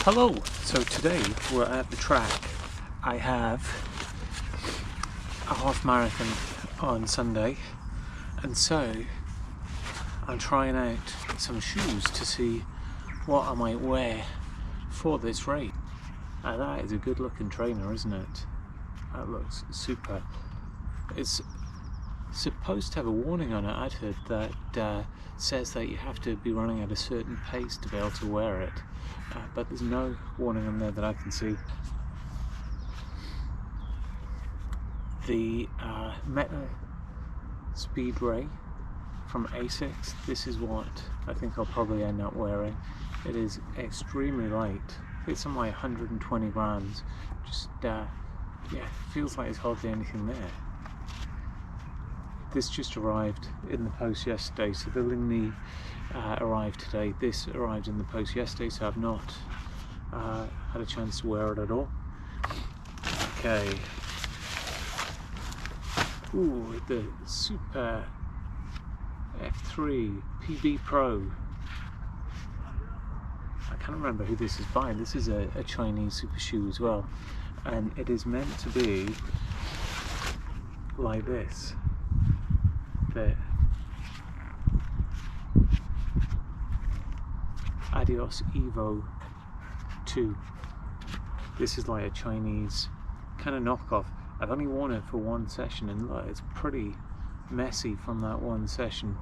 Hello! So today we're at the track. I have a half marathon on Sunday, and so I'm trying out some shoes to see what I might wear for this race. Now that is a good looking trainer, isn't it? That looks super. It's supposed to have a warning on it, I'd heard, that says that you have to be running at a certain pace to be able to wear it, but there's no warning on there that I can see. The Metaspeed Ray from Asics, this is what I think I'll probably end up wearing. It is extremely light, it's on like 120 grams, just yeah, feels like there's hardly anything there. This just arrived in the post yesterday, so the Lingney arrived today. This arrived in the post yesterday, so I've not had a chance to wear it at all. Okay. Ooh, the Super F3 PB Pro. I can't remember who this is by. This is a Chinese super shoe as well, and it is meant to be like this. The Adidas Evo 2. This is like a Chinese kind of knockoff. I've only worn it for one session, and look, it's pretty messy from that one session.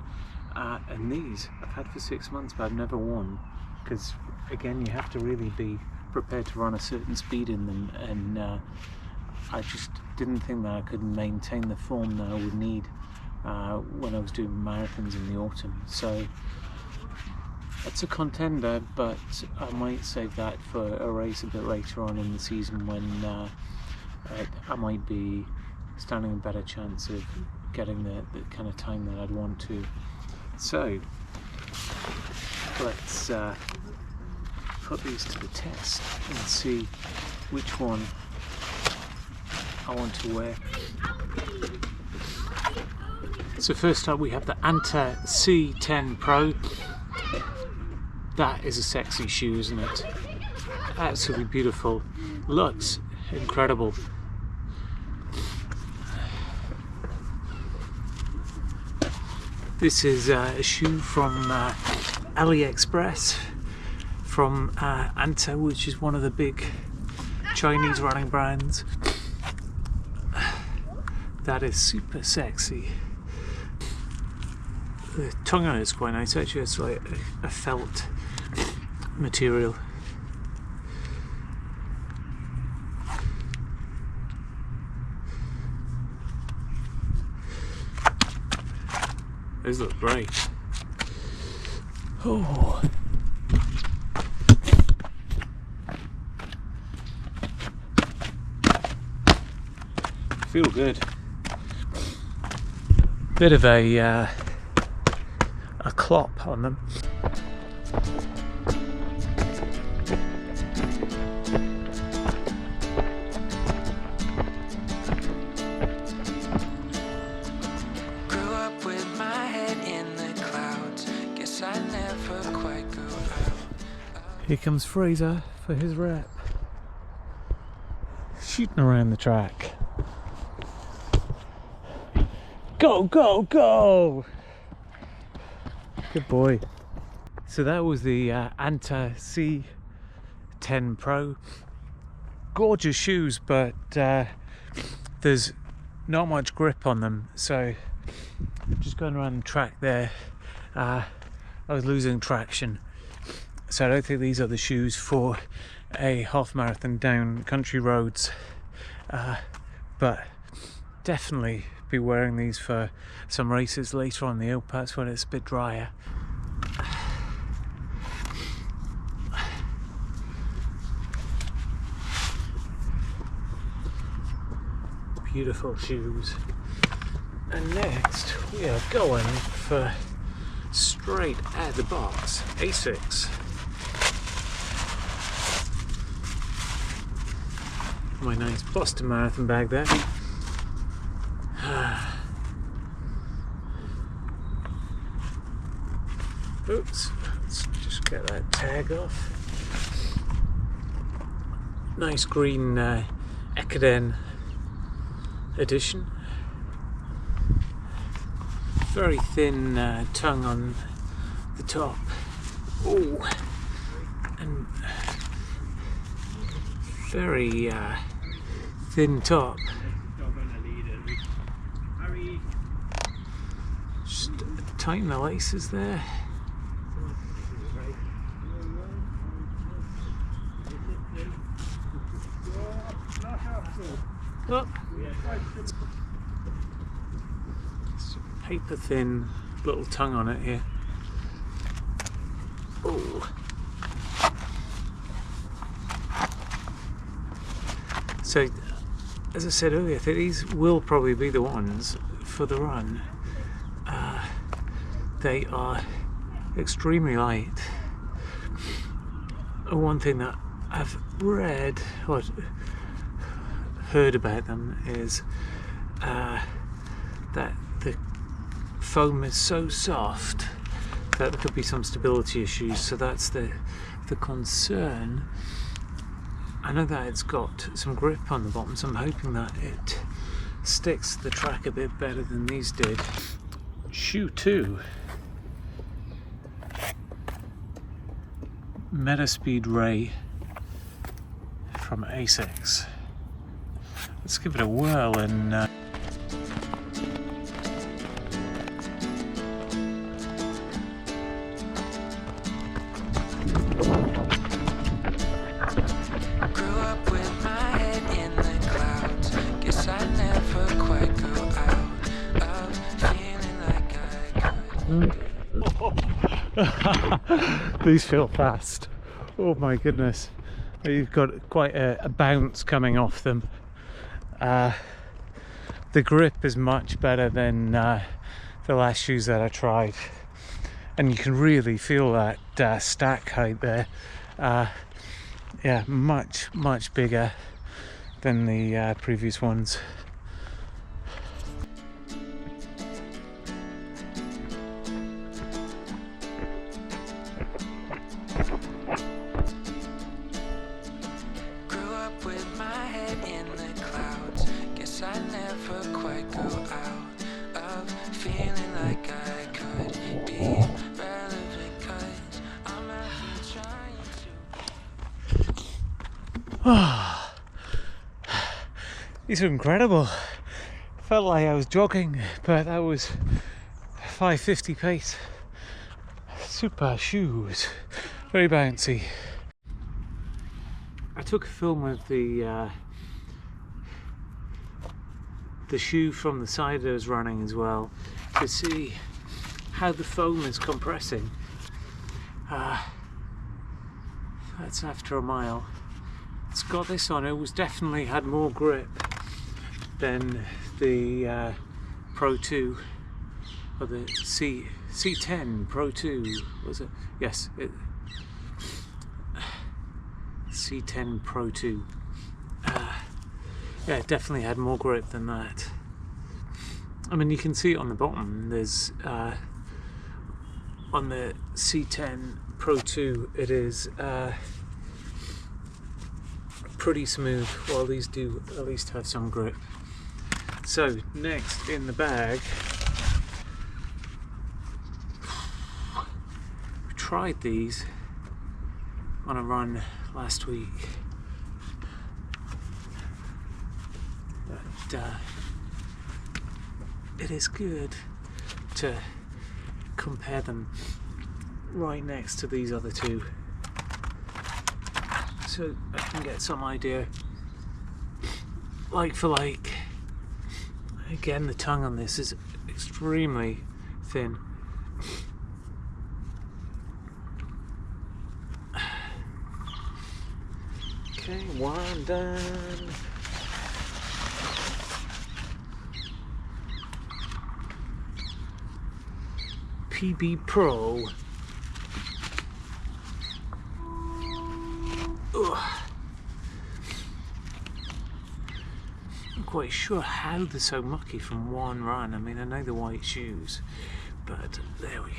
And these I've had for 6 months, but I've never worn, because again, you have to really be prepared to run a certain speed in them, and I just didn't think that I could maintain the form that I would need when I was doing marathons in the autumn. So it's a contender, but I might save that for a race a bit later on in the season when I might be standing a better chance of getting the kind of time that I'd want to. So let's put these to the test and see which one I want to wear. So first up we have the ANTA C10 Pro. That is a sexy shoe, isn't it? Absolutely beautiful. Looks incredible. This is a shoe from AliExpress from ANTA, which is one of the big Chinese running brands. That is super sexy. The tongue on it is quite nice, actually. It's like a felt material. Those look great. Oh. Feel good. Bit of a clop on them. Grew up with my head in the clouds. Guess I never quite grew out. Here comes Fraser for his rep. Shooting around the track. Go, go, go! Good boy. So that was the ANTA C10 Pro. Gorgeous shoes, but there's not much grip on them. So just going around the track there, I was losing traction. So I don't think these are the shoes for a half marathon down country roads. But definitely be wearing these for some races later on the hill pass when it's a bit drier. Beautiful shoes. And next we are going for straight out the box Asics. My nice Boston Marathon bag there. Oops, let's just get that tag off. Nice green Ecodene edition. Very thin tongue on the top. Oh, and very thin top. Just tighten the laces there. Oh. It's a paper thin little tongue on it here. Oh. So, as I said earlier, I think these will probably be the ones for the run. They are extremely light. One thing that I've read or heard about them is that the foam is so soft that there could be some stability issues, so that's the concern. I know that it's got some grip on the bottom, so I'm hoping that it sticks to the track a bit better than these did. Shoe 2, Metaspeed Ray from Asics. Let's give it a whirl and Grew up with my head in the clouds. Guess I never quite grew out of feeling like I could. these feel fast. Oh my goodness, you've got quite a bounce coming off them. The grip is much better than the last shoes that I tried, and you can really feel that stack height there. Yeah, much bigger than the previous ones. Grew up with my head in the clouds. Guess I never quite grew out of feeling like I could be relevant, 'cause I'm actually trying to. These are incredible. Felt like I was jogging, but that was 550 pace. Super shoes, very bouncy. I took a film of the shoe from the side I was running as well, to see how the foam is compressing. That's after a mile. It's got this on. It was definitely had more grip than the Pro 2 or the C10 Pro 2, was it? Yes, C10 Pro 2. Yeah, it definitely had more grip than that. I mean, you can see it on the bottom. There's on the C10 Pro 2, it is pretty smooth, while these do at least have some grip. So next in the bag, we tried these on a run last week, but it is good to compare them right next to these other two, so I can get some idea, like for like. Again, the tongue on this is extremely thin. Okay, one done. PB Pro. Ugh. Quite sure how they're so mucky from one run. I mean, I know the white shoes, but there we go.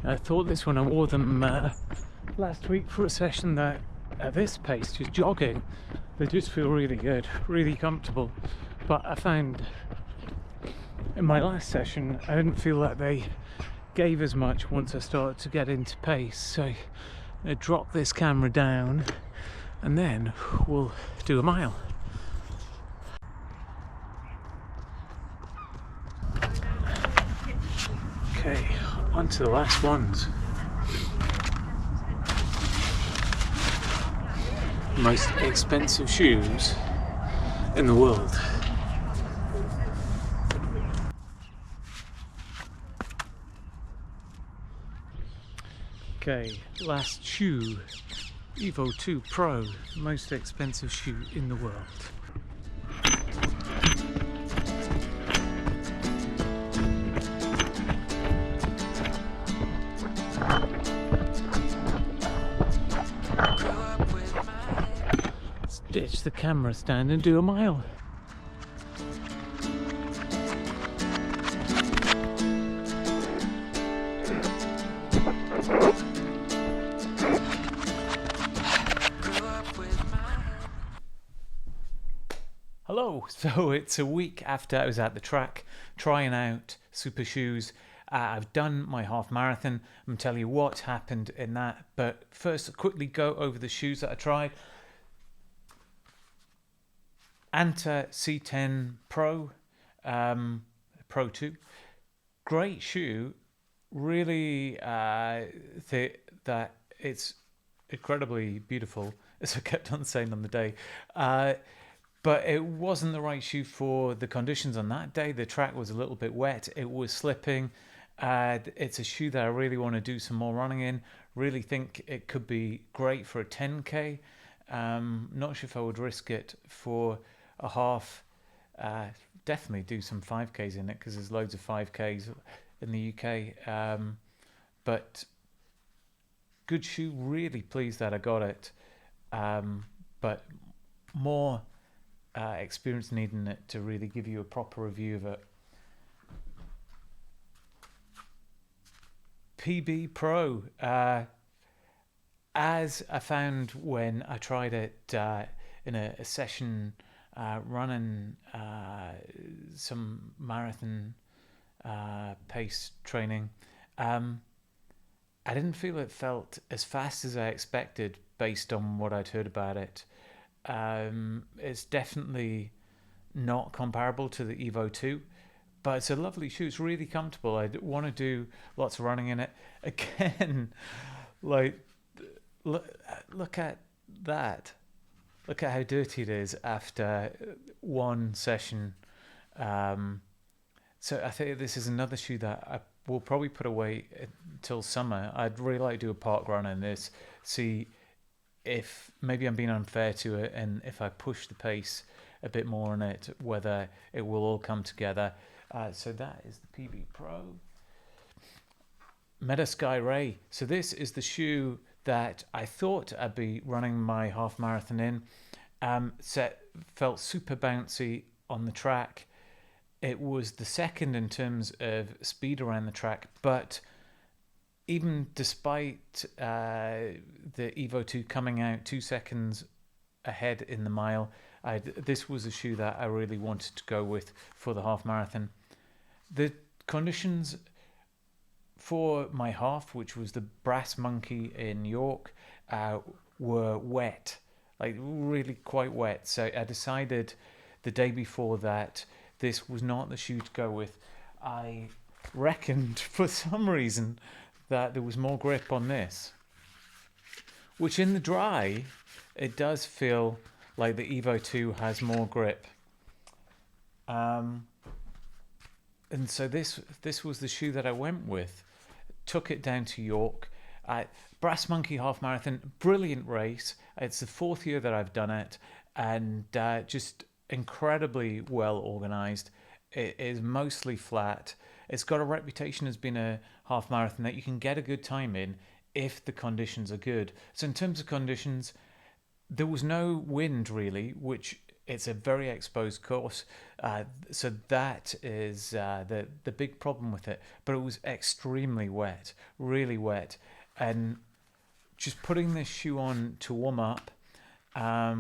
I thought this when I wore them last week for a session that at this pace, just jogging, they just feel really good, really comfortable. But I found in my last session I didn't feel like they gave as much once I started to get into pace. So I drop this camera down and then we'll do a mile. Okay, on to the last ones. Most expensive shoes in the world. Okay, last shoe, Evo 2 Pro, most expensive shoe in the world. Let's ditch the camera stand and do a mile. Hello, so it's a week after I was at the track trying out super shoes. I've done my half marathon. I'm going to tell you what happened in that, but first quickly go over the shoes that I tried. ANTA C10 Pro, Pro 2, great shoe. Really think that it's incredibly beautiful, as I kept on saying on the day. But it wasn't the right shoe for the conditions on that day. The track was a little bit wet. It was slipping. It's a shoe that I really want to do some more running in. Really think it could be great for a 10K. Not sure if I would risk it for a half. Definitely do some 5Ks in it because there's loads of 5Ks in the UK. But good shoe. Really pleased that I got it. But more experience needing it to really give you a proper review of it. PB Pro, as I found when I tried it in a session running some marathon pace training, I didn't feel it felt as fast as I expected based on what I'd heard about it. It's definitely not comparable to the Evo 2, but it's a lovely shoe. It's really comfortable. I want to do lots of running in it. Again, like, look at that. Look at how dirty it is after one session. So I think this is another shoe that I will probably put away until summer. I'd really like to do a park run in this, see if maybe I'm being unfair to it, and if I push the pace a bit more on it, whether it will all come together. So that is the PB Pro. Metaspeed Ray. So this is the shoe that I thought I'd be running my half marathon in. Felt super bouncy on the track. It was the second in terms of speed around the track, but even despite the Evo 2 coming out 2 seconds ahead in the mile, this was a shoe that I really wanted to go with for the half marathon. The conditions for my half, which was the Brass Monkey in York, were wet, like really quite wet. So I decided the day before that this was not the shoe to go with. I reckoned for some reason that there was more grip on this, which in the dry it does feel like the Evo 2 has more grip. And so this was the shoe that I went with. Took it down to York. Brass Monkey Half Marathon, brilliant race. It's the 4th year that I've done it, and just incredibly well organised. It is mostly flat. It's got a reputation as being a half marathon that you can get a good time in if the conditions are good. So in terms of conditions, there was no wind really, which it's a very exposed course, so that is the big problem with it. But it was extremely wet, really wet, and just putting this shoe on to warm up. I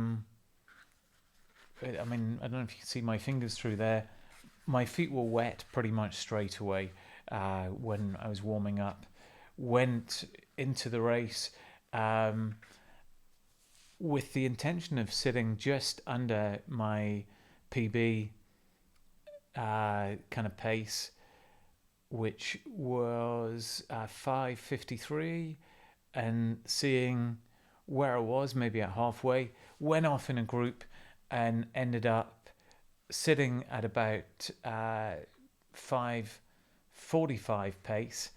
mean, I don't know if you can see my fingers through there. My feet were wet pretty much straight away when I was warming up. Went into the race with the intention of sitting just under my PB kind of pace, which was 5:53, and seeing where I was maybe at halfway. Went off in a group and ended up sitting at about 5:45 pace,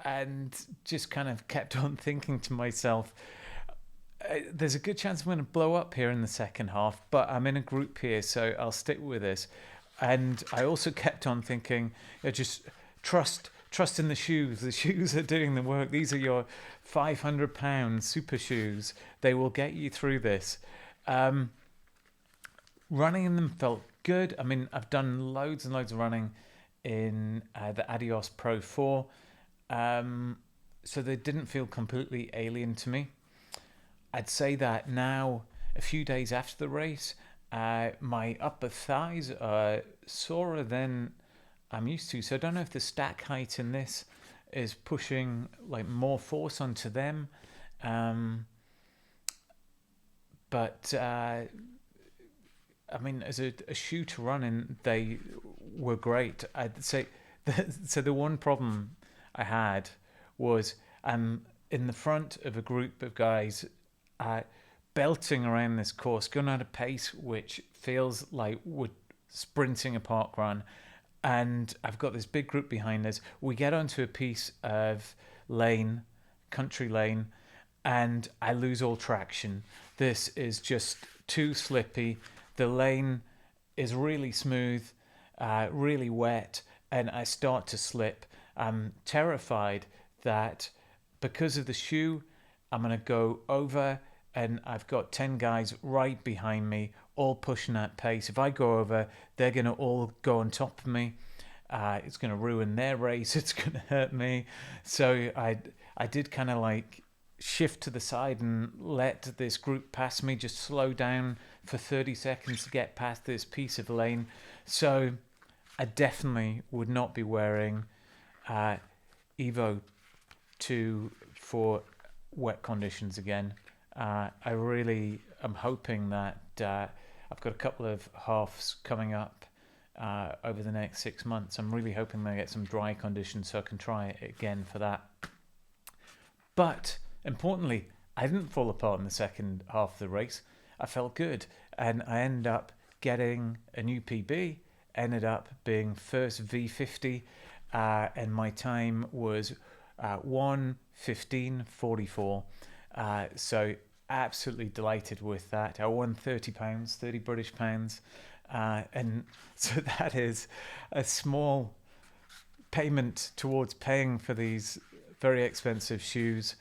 and just kind of kept on thinking to myself, there's a good chance I'm going to blow up here in the second half, but I'm in a group here, so I'll stick with this. And I also kept on thinking, just trust in the shoes. The shoes are doing the work. These are your £500 super shoes. They will get you through this. Running in them felt good. I mean, I've done loads and loads of running in the Adidas Pro 4, so they didn't feel completely alien to me. I'd say that now, a few days after the race, my upper thighs are sorer than I'm used to. So I don't know if the stack height in this is pushing like more force onto them. But I mean, as a shoe to run in, they were great. I'd say so. The one problem I had was I'm in the front of a group of guys belting around this course, going at a pace which feels like we're sprinting a park run. And I've got this big group behind us. We get onto a piece of lane, country lane, and I lose all traction. This is just too slippy. The lane is really smooth, really wet, and I start to slip. I'm terrified that because of the shoe, I'm going to go over, and I've got 10 guys right behind me, all pushing at pace. If I go over, they're going to all go on top of me. It's going to ruin their race. It's going to hurt me. So I did kind of like shift to the side and let this group pass me, just slow down for 30 seconds to get past this piece of lane. So I definitely would not be wearing Evo 2 for wet conditions again. I really am hoping that I've got a couple of halves coming up over the next 6 months. I'm really hoping they get some dry conditions so I can try it again for that. But importantly, I didn't fall apart in the second half of the race. I felt good, and I ended up getting a new PB, ended up being first V50, and my time was 1:15:44. So absolutely delighted with that. I won £30, 30 British pounds, and so that is a small payment towards paying for these very expensive shoes.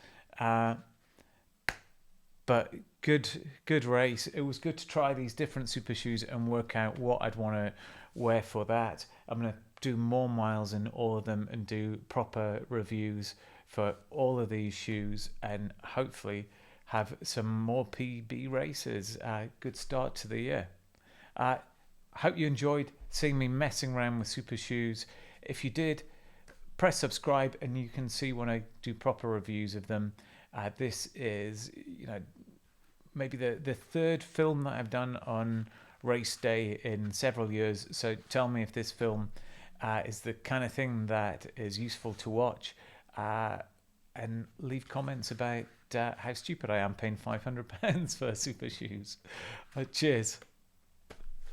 But good race. It was good to try these different super shoes and work out what I'd want to wear for that. I'm going to do more miles in all of them and do proper reviews for all of these shoes, and hopefully have some more PB races. Good start to the year. Hope you enjoyed seeing me messing around with super shoes. If you did, press subscribe and you can see when I do proper reviews of them. This is, maybe the third film that I've done on race day in several years. So tell me if this film is the kind of thing that is useful to watch, and leave comments about how stupid I am paying £500 for super shoes. Cheers.